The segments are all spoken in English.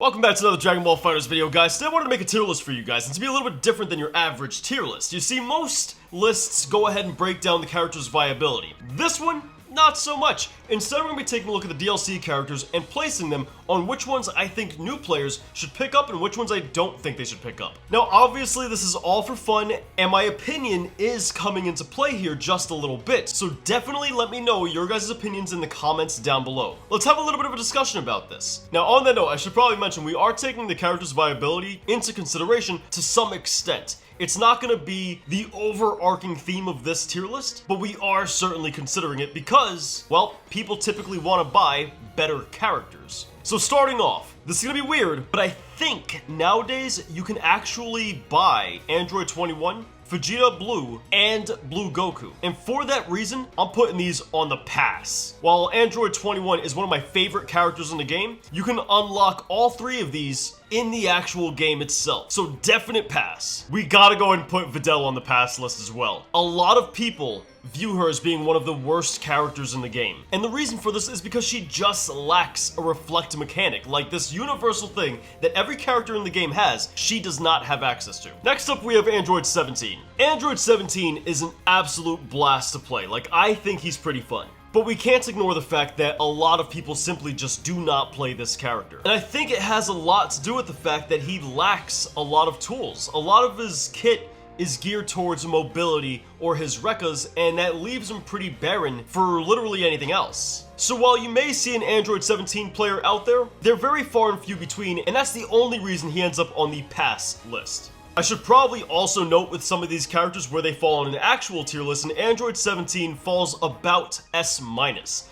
Welcome back to another Dragon Ball FighterZ video, guys. Today I wanted to make a tier list for you guys, and to be a little bit different than your average tier list. You see, most lists go ahead and break down the character's viability. This one, not so much. Instead, we're going to be taking a look at the DLC characters and placing them on which ones I think new players should pick up and which ones I don't think they should pick up. Now, obviously, this is all for fun, and my opinion is coming into play here just a little bit, so definitely let me know your guys' opinions in the comments down below. Let's have a little bit of a discussion about this. Now, on that note, I should probably mention we are taking the character's viability into consideration to some extent. It's not going to be the overarching theme of this tier list, but we are certainly considering it because, well, people typically want to buy better characters. So starting off, this is going to be weird, but I think nowadays you can actually buy Android 21, Vegeta Blue, and Blue Goku. And for that reason, I'm putting these on the pass. While Android 21 is one of my favorite characters in the game, you can unlock all three of these in the actual game itself. So definite pass. We gotta go ahead and put Videl on the pass list as well. A lot of people view her as being one of the worst characters in the game. And the reason for this is because she just lacks a reflect mechanic. Like this universal thing that every character in the game has, she does not have access to. Next up, we have Android 17. Android 17 is an absolute blast to play. Like, I think he's pretty fun. But we can't ignore the fact that a lot of people simply just do not play this character. And I think it has a lot to do with the fact that he lacks a lot of tools. A lot of his kit is geared towards mobility or his rekkas, and that leaves him pretty barren for literally anything else. So while you may see an Android 17 player out there, they're very far and few between, and that's the only reason he ends up on the pass list. I should probably also note with some of these characters where they fall on an actual tier list, and Android 17 falls about S-.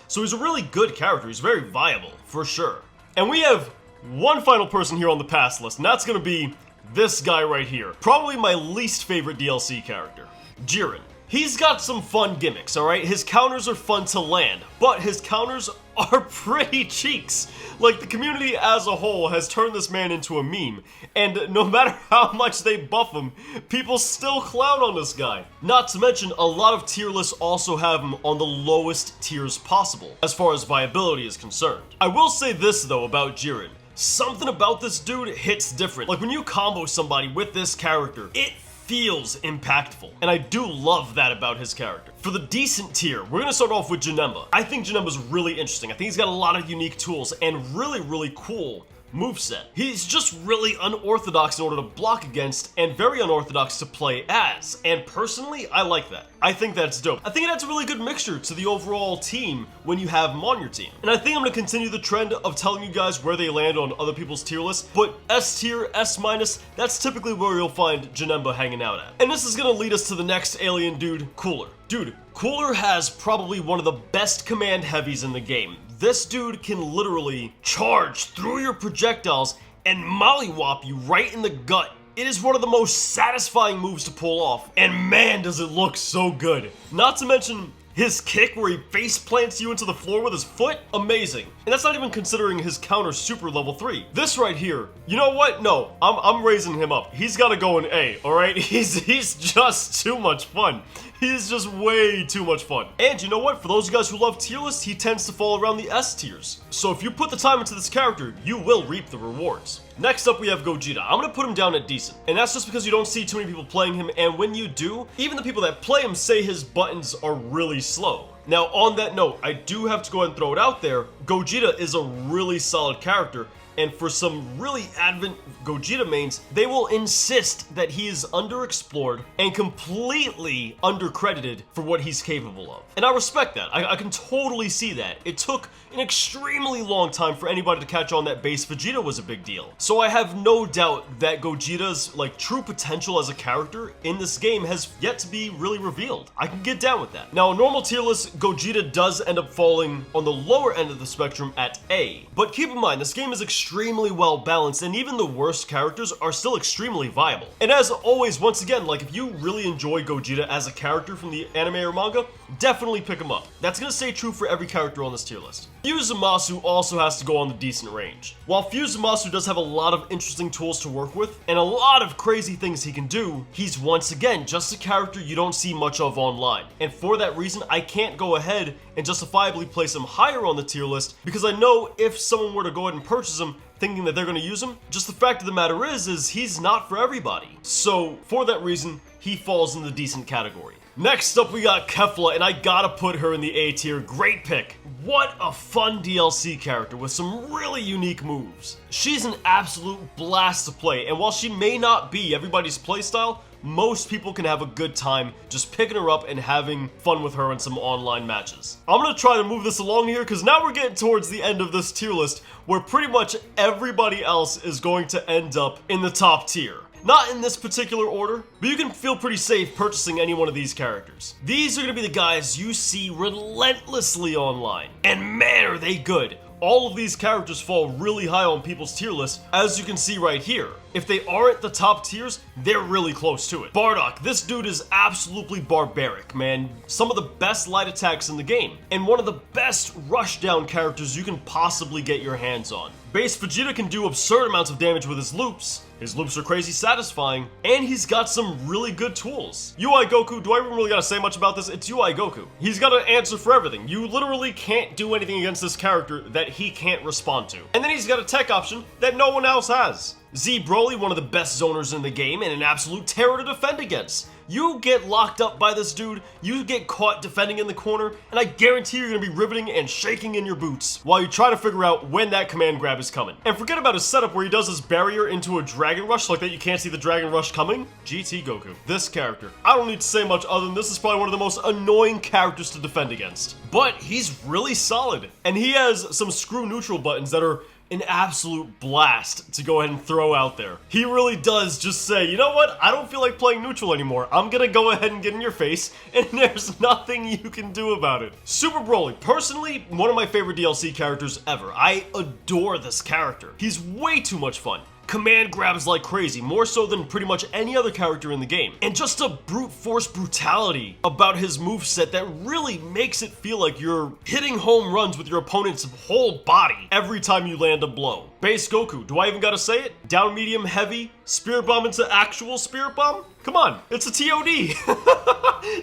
So he's a really good character, he's very viable, for sure. And we have one final person here on the pass list, and that's gonna be this guy right here. Probably my least favorite DLC character, Jiren. He's got some fun gimmicks, alright? His counters are fun to land, but his counters are pretty cheeks. Like, the community as a whole has turned this man into a meme, and no matter how much they buff him, people still clown on this guy. Not to mention, a lot of tier lists also have him on the lowest tiers possible, as far as viability is concerned. I will say this though about Jiren. Something about this dude hits different. Like, when you combo somebody with this character, it feels impactful. And I do love that about his character. For the decent tier, we're gonna start off with Janemba. I think Janemba's really interesting. I think he's got a lot of unique tools and really cool moveset. He's just really unorthodox in order to block against and very unorthodox to play as. And personally, I like that. I think that's dope. I think it adds a really good mixture to the overall team when you have him on your team. And I think I'm gonna continue the trend of telling you guys where they land on other people's tier lists, but S tier, S-, that's typically where you'll find Janemba hanging out at. And this is gonna lead us to the next alien dude, Cooler. Dude, Cooler has probably one of the best command heavies in the game. This dude can literally charge through your projectiles and mollywop you right in the gut. It is one of the most satisfying moves to pull off, and man does it look so good. Not to mention his kick where he face plants you into the floor with his foot, amazing. And that's not even considering his counter super level 3. This right here, you know what? No, I'm raising him up. He's gotta go in A, alright? He's just too much fun. He's just way too much fun. And you know what? For those of you guys who love tier lists, he tends to fall around the S tiers. So if you put the time into this character, you will reap the rewards. Next up, we have Gogeta. I'm gonna put him down at decent. And that's just because you don't see too many people playing him, and when you do, even the people that play him say his buttons are really slow. Now, on that note, I do have to go ahead and throw it out there. Gogeta is a really solid character, and for some really advent Gogeta mains, they will insist that he is underexplored and completely undercredited for what he's capable of. And I respect that. I can totally see that. It took an extremely long time for anybody to catch on that base Vegito was a big deal. So I have no doubt that Gogeta's true potential as a character in this game has yet to be really revealed. I can get down with that. Now, a normal tier list, Gogeta does end up falling on the lower end of the spectrum at A. But keep in mind, this game is extremely well balanced, and even the worst characters are still extremely viable. And as always, once again, if you really enjoy Gogeta as a character from the anime or manga, definitely pick him up. That's gonna stay true for every character on this tier list. Fusamasu also has to go on the decent range. While Fusamasu does have a lot of interesting tools to work with, and a lot of crazy things he can do, he's once again just a character you don't see much of online. And for that reason, I can't go ahead and justifiably place him higher on the tier list, because I know if someone were to go ahead and purchase him, thinking that they're going to use him. Just the fact of the matter is he's not for everybody. So for that reason, he falls in the decent category. Next up, we got Kefla, and I gotta put her in the A tier. Great pick. What a fun DLC character with some really unique moves. She's an absolute blast to play, and while she may not be everybody's playstyle, most people can have a good time just picking her up and having fun with her in some online matches. I'm gonna try to move this along here because now we're getting towards the end of this tier list where pretty much everybody else is going to end up in the top tier. Not in this particular order, but you can feel pretty safe purchasing any one of these characters. These are going to be the guys you see relentlessly online, and man are they good. All of these characters fall really high on people's tier lists, as you can see right here. If they aren't the top tiers, they're really close to it. Bardock, this dude is absolutely barbaric, man. Some of the best light attacks in the game, and one of the best rushdown characters you can possibly get your hands on. Base Vegeta can do absurd amounts of damage with his loops. His loops are crazy satisfying, and he's got some really good tools. UI Goku, do I even really gotta say much about this? It's UI Goku. He's got an answer for everything. You literally can't do anything against this character that he can't respond to. And then he's got a tech option that no one else has. Z Broly, one of the best zoners in the game and an absolute terror to defend against. You get locked up by this dude, you get caught defending in the corner, and I guarantee you're gonna be riveting and shaking in your boots while you try to figure out when that command grab is coming. And forget about his setup where he does his barrier into a Dragon Rush like that you can't see the Dragon Rush coming. GT Goku. This character. I don't need to say much other than this is probably one of the most annoying characters to defend against. But he's really solid. And he has some screw neutral buttons that are an absolute blast to go ahead and throw out there. He really does just say, you know what, I don't feel like playing neutral anymore. I'm gonna go ahead and get in your face, and there's nothing you can do about it. Super Broly, personally, one of my favorite DLC characters ever. I adore this character. He's way too much fun. Command grabs like crazy, more so than pretty much any other character in the game. And just a brute force brutality about his moveset that really makes it feel like you're hitting home runs with your opponent's whole body every time you land a blow. Base Goku, do I even gotta say it? Down medium heavy, Spirit Bomb into actual Spirit Bomb? Come on, it's a TOD.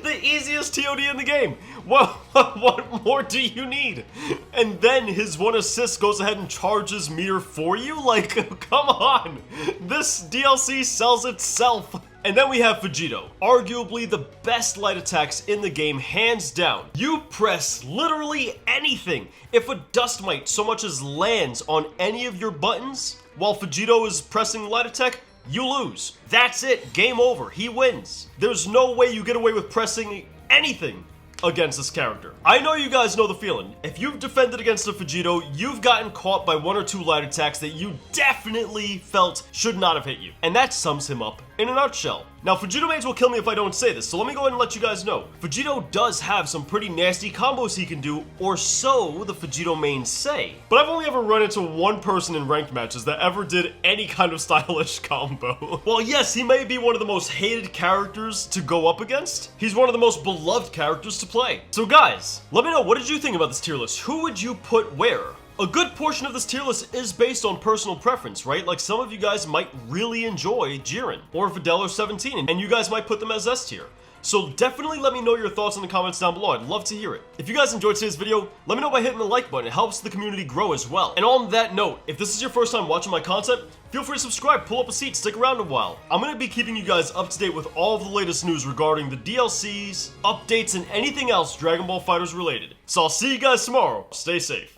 The easiest TOD in the game. What more do you need? And then his one assist goes ahead and charges meter for you? Like, come on. This DLC sells itself. And then we have Vegito, arguably the best light attacks in the game, hands down. You press literally anything. If a dust mite so much as lands on any of your buttons while Vegito is pressing light attack, you lose. That's it, game over, he wins. There's no way you get away with pressing anything against this character. I know you guys know the feeling. If you've defended against a Vegito, you've gotten caught by one or two light attacks that you definitely felt should not have hit you. And that sums him up in a nutshell. Now, Vegito mains will kill me if I don't say this, so let me go ahead and let you guys know. Vegito does have some pretty nasty combos he can do, or so the Vegito mains say. But I've only ever run into one person in ranked matches that ever did any kind of stylish combo. While yes, he may be one of the most hated characters to go up against, he's one of the most beloved characters to play. So guys, let me know, what did you think about this tier list? Who would you put where? A good portion of this tier list is based on personal preference, right? Like some of you guys might really enjoy Jiren or Videl or 17, and you guys might put them as S tier. So definitely let me know your thoughts in the comments down below. I'd love to hear it. If you guys enjoyed today's video, let me know by hitting the like button. It helps the community grow as well. And on that note, if this is your first time watching my content, feel free to subscribe, pull up a seat, stick around a while. I'm going to be keeping you guys up to date with all of the latest news regarding the DLCs, updates, and anything else Dragon Ball FighterZ related. So I'll see you guys tomorrow. Stay safe.